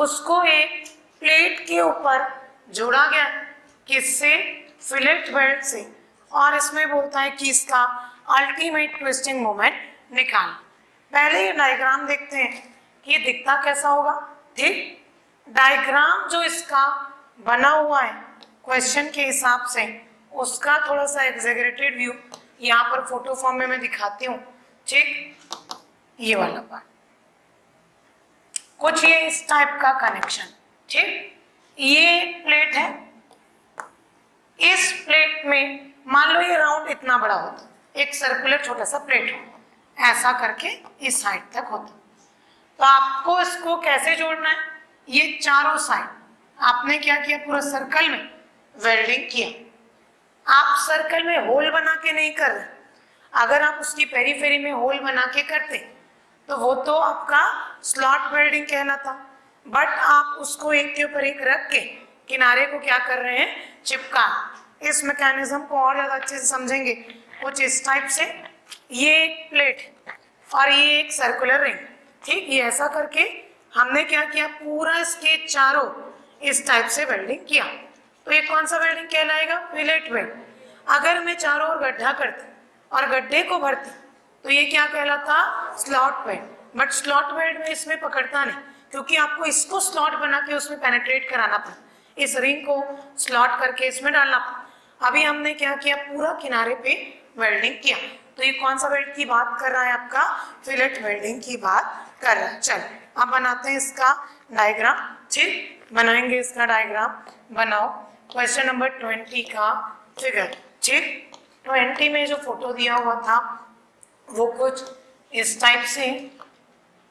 उसको एक प्लेट के ऊपर जोड़ा गया, किससे? फिलेट वेल्ड से, और इसमें बोलता है कि इसका अल्टीमेट ट्विस्टिंग मोमेंट निकाल। पहले ये डायग्राम देखते हैं कि ये दिखता कैसा होगा। ठीक, डायग्राम जो इसका बना हुआ है क्वेश्चन के हिसाब से, उसका थोड़ा सा एग्जेगरेटेड व्यू यहाँ पर फोटो फॉर्म में मैं दिखाती हूँ। ठीक, ये वाला पार्ट कुछ ये इस टाइप का कनेक्शन। ठीक, ये प्लेट है, इस प्लेट में मान लो ये राउंड इतना बड़ा होता, एक सर्कुलर छोटा सा प्लेट हो, ऐसा करके इस साइड तक होता। तो आपको इसको कैसे जोड़ना है? ये चारों साइड आपने क्या किया, पूरा सर्कल में वेल्डिंग किया। आप सर्कल में होल बना के नहीं कर रहे, अगर आप उसकी पेरीफेरी में होल बना के करते तो वो तो आपका स्लॉट वेल्डिंग कहलाता, बट आप उसको एक के ऊपर एक रख के किनारे को क्या कर रहे हैं, चिपका। इस मैकेनिज्म को और ज्यादा अच्छे से समझेंगे कुछ इस टाइप से। ये एक प्लेट और ये एक सर्कुलर रिंग। ठीक, ये ऐसा करके हमने क्या किया, पूरा इसके चारों इस टाइप से वेल्डिंग किया। तो ये कौन सा वेल्डिंग कहलाएगा? Fillet weld. अगर मैं चारों ओर गड्ढा करती और गड्ढे को भरती तो ये क्या कहलाता? Slot weld. But slot weld में इसमें पकड़ता नहीं, क्योंकि आपको इसको स्लॉट बना के उसमें पेनिट्रेट कराना पड़ा, इस रिंग को स्लॉट करके इसमें डालना पड़ा। अभी हमने क्या किया, पूरा किनारे पे वेल्डिंग किया। तो ये कौन सा वेल्ड की बात कर रहा है? आपका फिलेट वेल्डिंग की बात कर रहा है। चल अब बनाते हैं इसका डायग्राम। ठीक, बनाएंगे इसका डायग्राम। बनाओ क्वेश्चन नंबर 20 का फिगर। ठीक, 20 में जो फोटो दिया हुआ था वो कुछ इस टाइप से,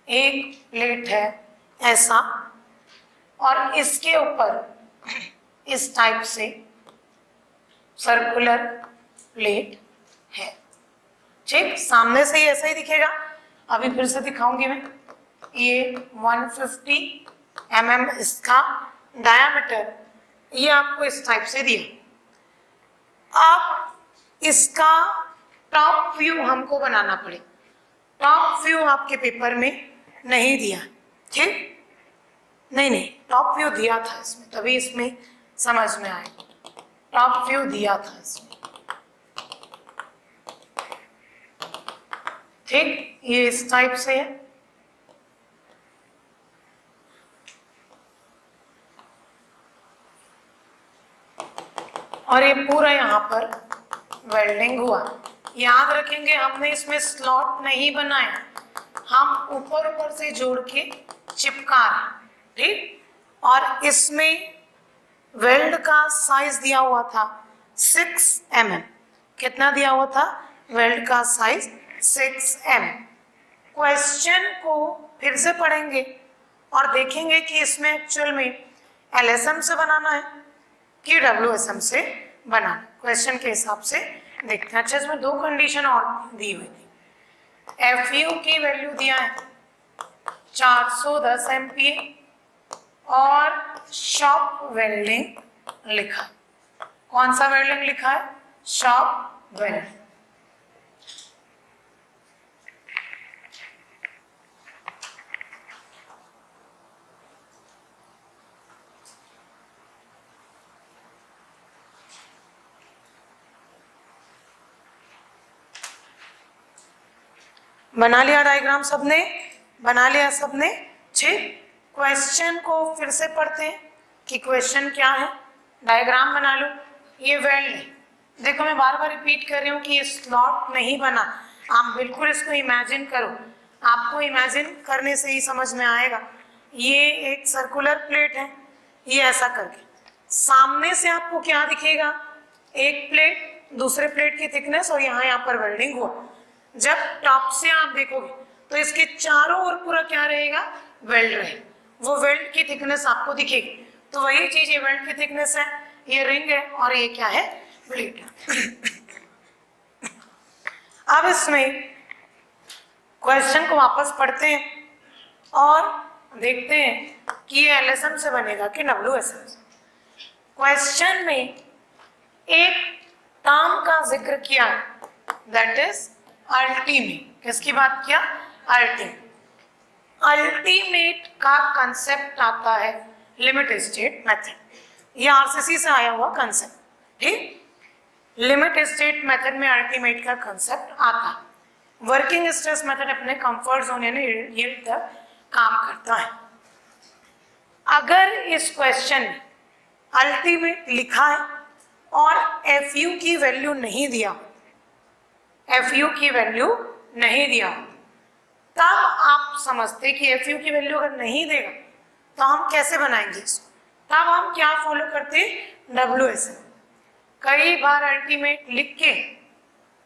एक प्लेट है ऐसा, और इसके ऊपर इस टाइप से सर्कुलर प्लेट है। ठीक, सामने से ही ऐसा ही दिखेगा। अभी फिर से दिखाऊंगी मैं। ये 150 mm इसका डायामीटर, ये आपको इस टाइप से दिया। अब इसका टॉप व्यू हमको बनाना पड़े। टॉप व्यू आपके पेपर में नहीं दिया। ठीक, नहीं, टॉप व्यू दिया था इसमें, तभी इसमें समझ में आएगा। टॉप व्यू दिया था इसमें। ठीक, ये इस टाइप से है। और ये पूरा यहाँ पर वेल्डिंग हुआ। याद रखेंगे हमने इसमें स्लॉट नहीं बनाया, हम ऊपर से जोड़ के चिपका रहे। ठीक, और इसमें वेल्ड का साइज दिया हुआ था 6 mm। कितना दिया हुआ था? वेल्ड का साइज 6 mm। क्वेश्चन को फिर से पढ़ेंगे और देखेंगे कि इसमें एक्चुअल में LSM से बनाना है कि WSM से बनाना। क्वेश्चन के हिसाब से देखते हैं। अच्छा, इसमें दो कंडीशन और दी हुई थी। FU की वैल्यू दिया है 410 MPa और शॉप वेल्डिंग लिखा। कौन सा वेल्डिंग लिखा है? Shop weld. बना लिया डायग्राम सबने? बना लिया सबने? ठीक, क्वेश्चन को फिर से पढ़ते हैं कि क्वेश्चन क्या है। डायग्राम बना लो। ये वेल्ड है। देखो मैं बार बार रिपीट कर रही हूँ कि ये स्लॉट नहीं बना। आप बिल्कुल इसको इमेजिन करो, आपको इमेजिन करने से ही समझ में आएगा। ये एक सर्कुलर प्लेट है, ये ऐसा करके सामने से आपको क्या दिखेगा? एक प्लेट, दूसरे प्लेट की थिकनेस, और यहाँ पर वेल्डिंग हुआ। जब टॉप से आप देखोगे तो इसके चारों ओर पूरा क्या रहेगा? वेल्ड रहेगा। वो वेल्ड की थिकनेस आपको दिखेगी। तो वही चीज ये वेल्ड की थिकनेस है, ये रिंग है, और ये क्या है? प्लेट है। अब इसमें क्वेश्चन को वापस पढ़ते हैं और देखते हैं कि ये LSM से बनेगा कि WSM से। क्वेश्चन में एक टर्म का जिक्र किया, दैट इज अल्टीमेट। किसकी बात किया? अल्टीमेट। अल्टीमेट का कंसेप्ट आता है लिमिट स्टेट मेथड, ये आरसीसी से आया हुआ कंसेप्ट, ठीक। लिमिट स्टेट मेथड में अल्टीमेट का कंसेप्ट आता है। वर्किंग स्ट्रेस मेथड अपने कंफर्ट जोन यानी यील्ड तक काम करता है। अगर इस क्वेश्चन में अल्टीमेट लिखा है और एफ यू की वैल्यू नहीं दिया, एफ यू की वैल्यू नहीं दिया, तब आप समझते कि एफ यू की वैल्यू अगर नहीं देगा तो हम कैसे बनाएंगे इसको। तब हम क्या फॉलो करते, WSM। कई बार अल्टीमेट लिख के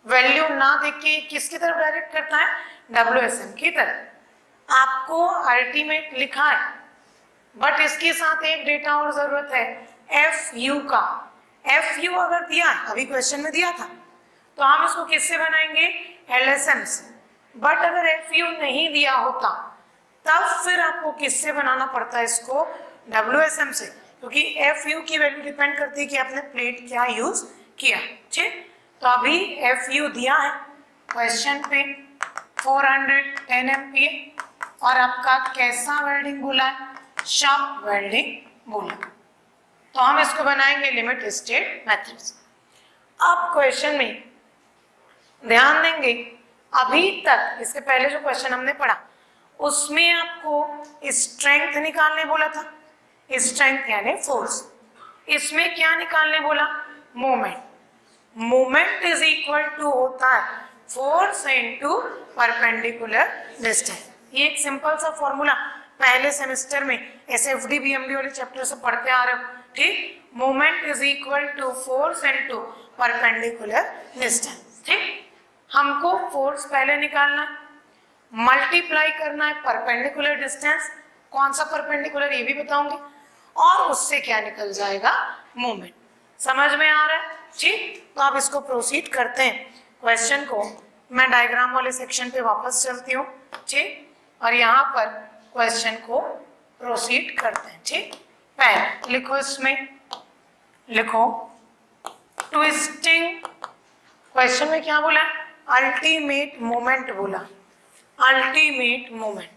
वैल्यू ना देख के किसकी तरफ डायरेक्ट करता है, WSM की तरफ। आपको अल्टीमेट लिखा है बट इसके साथ एक डेटा और जरूरत है, FU का। FU अगर दिया है, अभी क्वेश्चन में दिया था, तो हम इसको किससे बनाएंगे, LSM से। बट अगर FU नहीं दिया होता तब फिर आपको किससे बनाना पड़ता है इसको, WSM से, क्योंकि FU की वैल्यू डिपेंड करती है कि आपने प्लेट क्या यूज किया, ठीक। तो अभी FU दिया है क्वेश्चन पे 410 MPa और आपका कैसा वेल्डिंग बोला है, शार्प वेल्डिंग बोला। तो हम इसको बनाएंगे लिमिट स्टेट मेथड से। अब क्वेश्चन में ध्यान देंगे, अभी तक इससे पहले जो क्वेश्चन हमने पढ़ा उसमें आपको स्ट्रेंथ निकालने बोला था, स्ट्रेंथ यानी फोर्स। इसमें क्या निकालने बोला, moment. Moment is equal to होता है फोर्स इनटू परपेंडिकुलर डिस्टेंस। ये एक सिंपल सा फॉर्मूला पहले सेमेस्टर में SFD BMD वाले चैप्टर से पढ़ते आ रहे हो, ठीक। Moment is equal to force into perpendicular distance, ठीक। हमको फोर्स पहले निकालना है, मल्टीप्लाई करना है परपेंडिकुलर डिस्टेंस, कौन सा परपेंडिकुलर ये भी बताऊंगी, और उससे क्या निकल जाएगा, मोमेंट। समझ में आ रहा है, ठीक। तो आप इसको प्रोसीड करते हैं क्वेश्चन को। मैं डायग्राम वाले सेक्शन पे वापस चलती हूँ, ठीक, और यहाँ पर क्वेश्चन को प्रोसीड करते हैं, ठीक। पहले लिखो, इसमें लिखो ट्विस्टिंग। क्वेश्चन में क्या बोला, अल्टीमेट मोमेंट बोला, ultimate moment.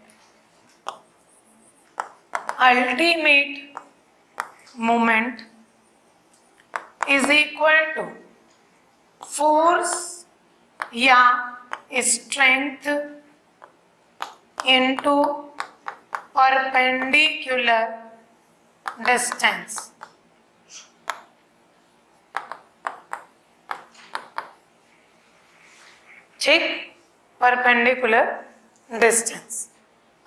Ultimate moment is equal to force या स्ट्रेंथ इनटू परपेंडिकुलर डिस्टेंस। ठीक, परपेंडिकुलर डिस्टेंस।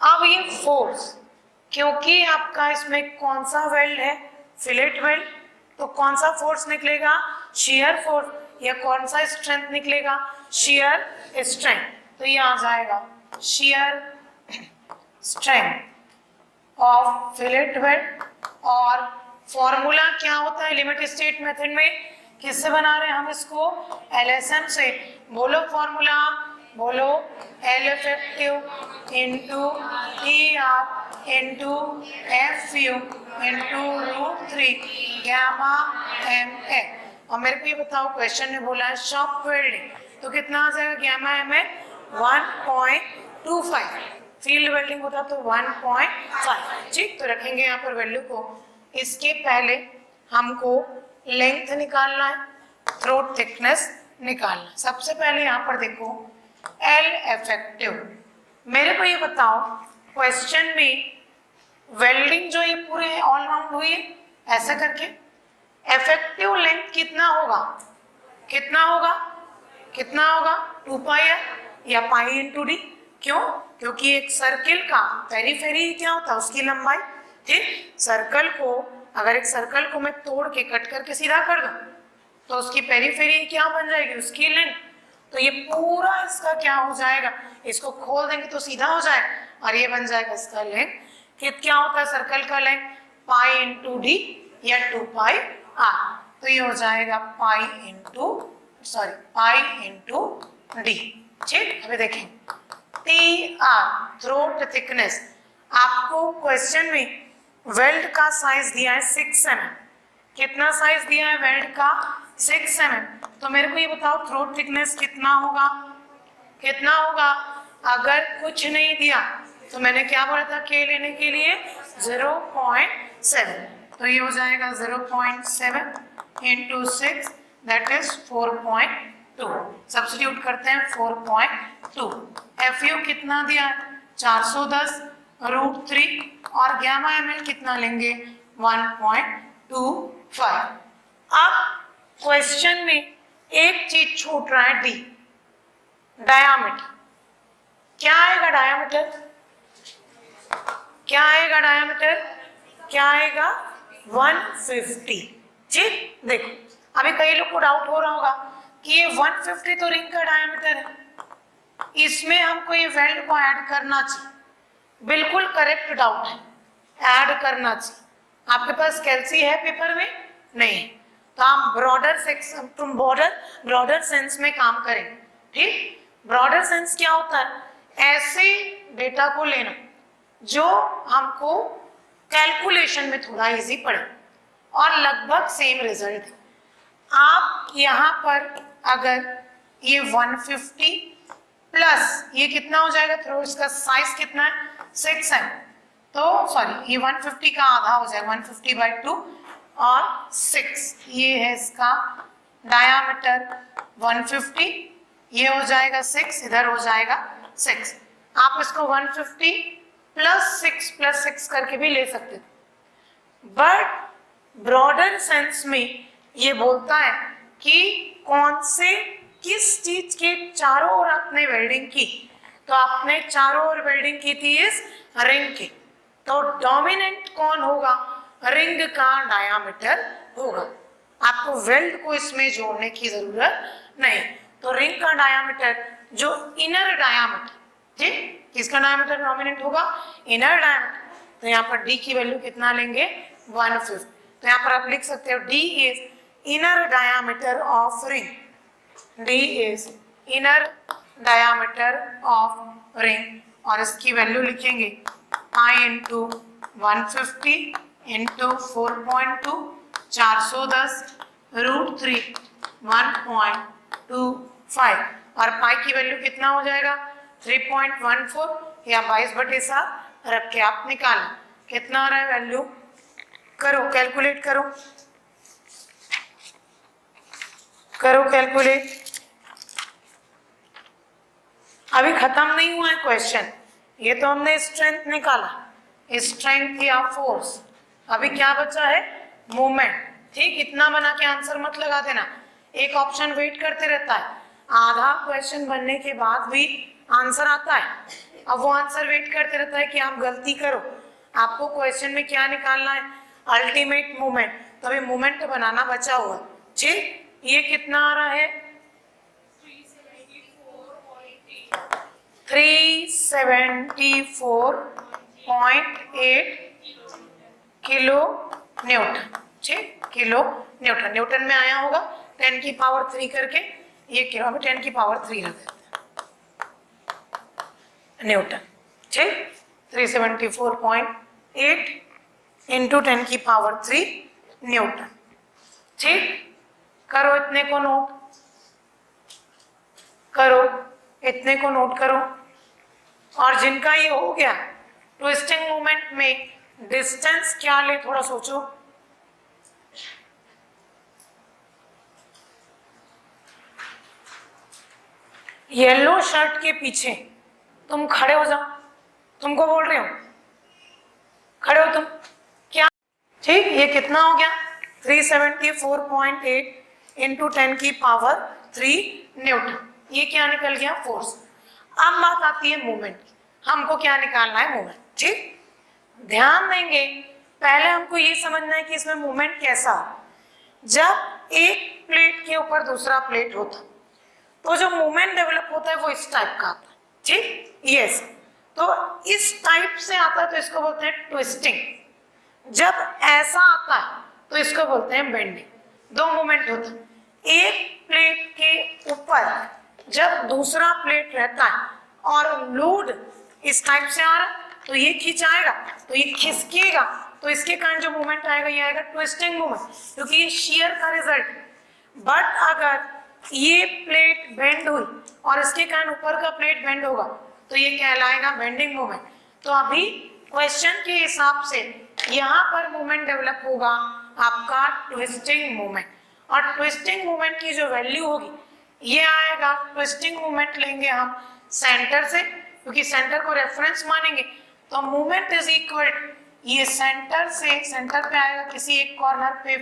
अब ये फोर्स, क्योंकि आपका इसमें कौन सा वेल्ड है, फिलेट वेल्ड, तो कौन सा फोर्स निकलेगा, शियर फोर्स। या कौन सा स्ट्रेंथ निकलेगा, शियर स्ट्रेंथ। तो ये आ जाएगा shear strength of fillet weld. और फॉर्मूला क्या होता है लिमिट स्टेट मेथड में, किससे बना रहे हैं हम इसको, LSM से। बोलो फॉर्मूला, बोलो, L effective into ER into FU into √3 gamma MA। और मेरे को ये बताओ, क्वेश्चन में बोला है शॉप वेल्डिंग, तो कितना आ जाएगा, गैमा MA 1.25। फील्ड वेल्डिंग होता तो 1.5, ठीक। तो रखेंगे यहाँ पर वैल्यू को। इसके पहले हमको लेंथ निकालना है, थ्रोट थिकनेस निकालना है। सबसे पहले यहाँ पर देखो L इफेक्टिव। मेरे को ये बताओ, क्वेश्चन में वेल्डिंग जो ये पूरे ऑल राउंड हुई है ऐसा करके, इफेक्टिव लेंथ कितना होगा, कितना होगा, कितना होगा, 2 पाई या पाई इंटू डी। क्यों, क्योंकि एक सर्किल का पेरीफेरी क्या होता है, उसकी लंबाई, ठीक। सर्कल को, अगर एक सर्कल को मैं तोड़ के कट करके सीधा कर दूं तो उसकी पेरीफेरी क्या बन जाएगी, उसकी लेंथ। तो ये पूरा इसका क्या हो जाएगा, इसको खोल देंगे तो सीधा हो जाए, और ये बन जाएगा इसका लेंथ। क्या होता है सर्कल का लेंथ, पाई इंटू डी या 2 पाई आर। तो ये हो जाएगा पाई इंटू डी, ठीक। अभी देखें, TR थ्रोट थिकनेस। आपको क्वेश्चन में वेल्ड का साइज दिया है 6 mm। कितना साइज दिया है वेल्ड का, 6 mm। तो मेरे को ये बताओ थ्रोट थिकनेस कितना होगा, कितना होगा। अगर कुछ नहीं दिया तो मैंने क्या बोला था के लेने के लिए 0.7, तो ये हो जाएगा 0.7 इंटू 6 दैट इज 4.2। सब्स्टिट्यूट करते हैं 4.2। FU कितना दिया 410 √3 और गामा ml कितना लेंगे 1.25। अब क्वेश्चन में एक चीज छूट रहा है डी, डायामीटर। क्या आएगा डायामीटर, क्या आएगा डायामीटर, क्या आएगा 150। ठीक, देखो अभी कई लोग को डाउट हो रहा होगा कि ये 150 तो रिंग का डायामीटर है, इसमें हमको ये वेल्ड को ऐड करना चाहिए। बिल्कुल करेक्ट डाउट है, ऐड करना चाहिए। आपके पास कैल्सी है पेपर में, नहीं, तो हम ब्रॉडर सेंस में काम करेंगे। ठीक, ब्रॉडर सेंस क्या होता है, ऐसे डेटा को लेना जो हमको कैलकुलेशन में थोड़ा इजी पड़े और लगभग सेम रिजल्ट। आप यहाँ पर अगर ये 150 प्लस ये कितना हो जाएगा, थ्रो इसका साइज कितना है 6 है, तो सॉरी ये 150 का आधा हो जाएगा 150/2 और 6, ये है इसका डायामीटर 150, ये हो जाएगा 6, इधर हो जाएगा 6। आप इसको 150 + 6 करके भी ले सकते थे, बट ब्रॉडर सेंस में ये बोलता है कि कौन से किस चीज के चारों ओर आपने वेल्डिंग की, तो आपने चारों ओर वेल्डिंग की थी इस रिंग की, तो डोमिनेंट कौन होगा, रिंग का डायामीटर होगा। आपको वेल्ड को इसमें जोड़ने की जरूरत नहीं, तो रिंग का डायामीटर जो इनर डायामीटर, ठीक, किसका डायामीटर डोमिनेंट होगा, इनर डायामीटर, तो यहाँ पर डी की वैल्यू कितना लेंगे 150। तो यहाँ पर आप लिख सकते हो D is inner diameter of ring, D is inner diameter of ring, और इसकी वैल्यू लिखेंगे I इंटू 150 इंटू 4.2 410 √3 1.25, और पाई की वैल्यू कितना हो जाएगा 3.14 या 22/7 रख के आप निकालें कितना आ रहा है वैल्यू, करो कैलकुलेट करो, करो कैलकुलेट। अभी खत्म नहीं हुआ है क्वेश्चन, ये तो हमने स्ट्रेंथ निकाला, स्ट्रेंथ या फोर्स, अभी क्या बचा है मूवमेंट। ठीक, इतना बना के आंसर मत लगा देना, एक ऑप्शन वेट करते रहता है, आधा क्वेश्चन बनने के बाद भी आंसर आता है, अब वो आंसर वेट करते रहता है कि आप गलती करो। आपको क्वेश्चन में क्या निकालना है, अल्टीमेट मूवमेंट, तो अभी मूवमेंट बनाना बचा हुआ। ठीक, ये कितना आ रहा है 374.8 किलो न्यूटन। ठीक, किलो न्यूटन, न्यूटन में आया होगा 10⁻³ करके, ये किलो में 10⁻³ रख देते हैं न्यूटन। ठीक, 374.8 इंटू 10⁻³ न्यूटन। ठीक, करो इतने को नोट करो, इतने को नोट करो, और जिनका ये हो गया ट्विस्टिंग मूवमेंट में डिस्टेंस क्या ले थोड़ा सोचो, येलो शर्ट के पीछे तुम खड़े हो जाओ, तुमको बोल रही हूं खड़े हो तुम, क्या, ठीक, ये कितना हो गया 374.8 इंटू 10⁻³ न्यूटन, ये क्या निकल गया फोर्स। अब बात आती है मूवमेंट की, हमको क्या निकालना है मूवमेंट। ठीक, ध्यान देंगे, पहले हमको ये समझना है कि इसमें मूवमेंट कैसा हो। जब एक प्लेट के ऊपर दूसरा प्लेट होता तो जो मूवमेंट डेवलप होता है वो इस टाइप का आता है। ठीक, यस, तो इस टाइप से आता है तो इसको बोलते हैं ट्विस्टिंग। जब ऐसा आता है तो इसको बोलते हैं बेंडिंग। दो मूवमेंट होता है, एक प्लेट के ऊपर जब दूसरा प्लेट रहता है और लोड इस टाइप से आ रहा है तो ये खिंचाएगा, तो ये खिसकेगा, तो इसके कारण जो मूवमेंट आएगा ये आएगा ट्विस्टिंग मूवमेंट, क्योंकि ये शियर का रिजल्ट। बट अगर ये प्लेट बेंड हुई और इसके कारण ऊपर का प्लेट बेंड होगा तो ये कहलाएगा बेंडिंग मूवमेंट। तो अभी क्वेश्चन के हिसाब से यहाँ पर मोमेंट डेवलप होगा आपका ट्विस्टिंग मोमेंट, और ट्विस्टिंग मोमेंट की जो वैल्यू होगी ये आएगा, ट्विस्टिंग मोमेंट लेंगे हम सेंटर से, क्योंकि सेंटर को रेफरेंस मानेंगे, तो मोमेंट इज इक्वल, ये सेंटर से, सेंटर पे आएगा किसी एक कॉर्नर पे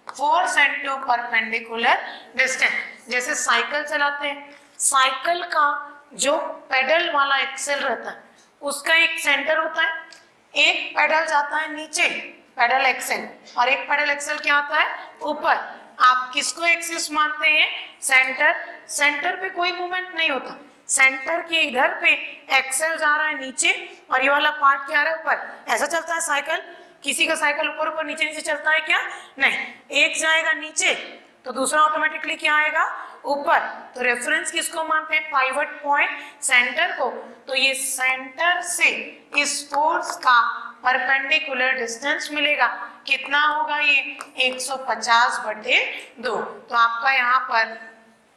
फोर्स इनटू परपेंडिकुलर डिस्टेंस। जैसे साइकिल चलाते हैं, साइकिल का जो पेडल वाला एक्सेल रहता है उसका एक सेंटर होता है, एक पेडल जाता है नीचे पेडल एक्सेल, और एक पेडल एक्सेल क्या आता है ऊपर। आप किसको एक्सिस मानते हैं? सेंटर। सेंटर पे कोई मूवमेंट नहीं होता, सेंटर के इधर पे एक्सेल जा रहा है नीचे और ये वाला पार्ट क्या आ रहा है ऊपर। ऐसा चलता है साइकिल? किसी का साइकिल ऊपर ऊपर नीचे नीचे चलता है क्या? नहीं, एक जाएगा नीचे तो दूसरा ऑटोमेटिकली क्या आएगा ऊपर। तो रेफरेंस किसको मानते हैं? पाइवट पॉइंट, सेंटर को। तो ये सेंटर से इस फोर्स का परपेंडिकुलर डिस्टेंस मिलेगा, कितना होगा ये? 150/2। तो आपका यहाँ पर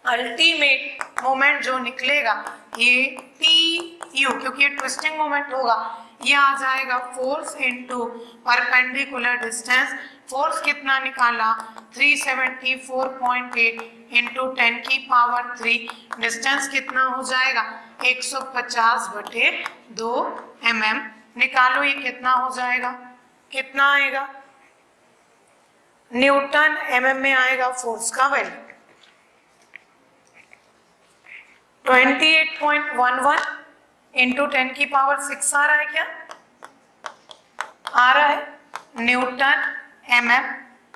अल्टीमेट मोमेंट जो निकलेगा ये टी यू, क्योंकि ये ट्विस्टिंग मोमेंट होगा, ये आ जाएगा force into perpendicular distance. Force कितना निकाला? 374.8 इंटू 10⁻3। डिस्टेंस कितना हो जाएगा? 150/2 mm। निकालो ये कितना हो जाएगा, कितना आएगा? न्यूटन mm में आएगा फोर्स का वैल्यू 28.11 इंटू 10⁻6 आ रहा है क्या? आ रहा है, न्यूटन mm,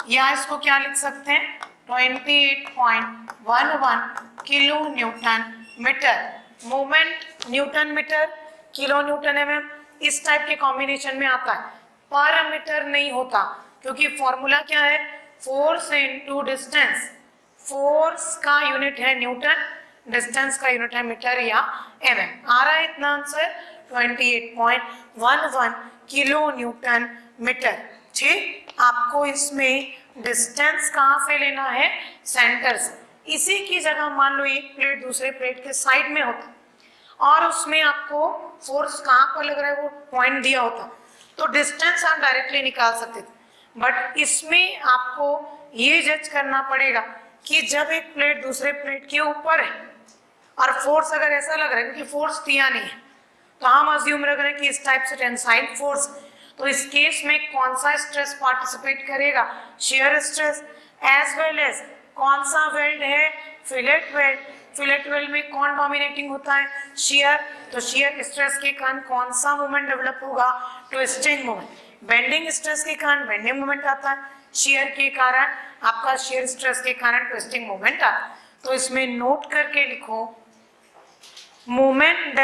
या इसको क्या लिख सकते हैं? 28.11 kilo newton metre. Moment newton metre, kilo newton mm, इस टाइप के कॉम्बिनेशन में आता है, पर मीटर नहीं होता, क्योंकि फॉर्मूला क्या है? Force into distance. फोर्स का यूनिट है न्यूटन, डिस्टेंस का यूनिट है मीटर या mm। आ रहा है इतना आंसर 28.11 किलो न्यूटन मीटर। ठीक, आपको इसमें डिस्टेंस कहाँ से लेना है? सेंटर से। इसी की जगह मान लो एक प्लेट दूसरे प्लेट के साइड में होता और उसमें आपको फोर्स कहाँ पर लग रहा है वो पॉइंट दिया होता, तो डिस्टेंस आप डायरेक्टली निकाल सकते थे। बट इसमें आपको ये जज करना पड़ेगा कि जब एक प्लेट दूसरे प्लेट के ऊपर है और फोर्स अगर ऐसा लग रहा है, क्योंकि फोर्स दिया नहीं है, तो हम अज्यूम रख रहे हैं कि इस टाइप से टेंसाइल फोर्स, तो इस केस में कौन सा स्ट्रेस पार्टिसिपेट करेगा? Shear stress. As well as कौन सा वेल्ड है? Fillet weld. फिलेट वेल्ड में कौन डोमिनेटिंग होता है? शेयर। तो शेयर स्ट्रेस के कारण कौन सा मूवमेंट डेवलप होगा? Twisting movement. बेंडिंग स्ट्रेस के कारण बेंडिंग मूवमेंट आता है, शेयर के कारण आपका शेयर स्ट्रेस के कारण ट्विस्टिंग मूवमेंट आता है। तो इसमें नोट करके लिखो, moment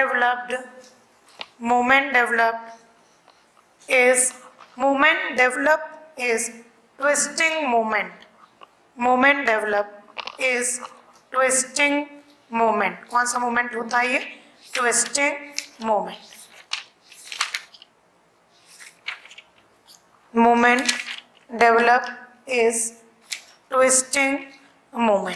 developed is twisting moment. Moment developed is twisting moment. कौन सा moment होता है ये? Twisting moment. Moment developed is twisting moment.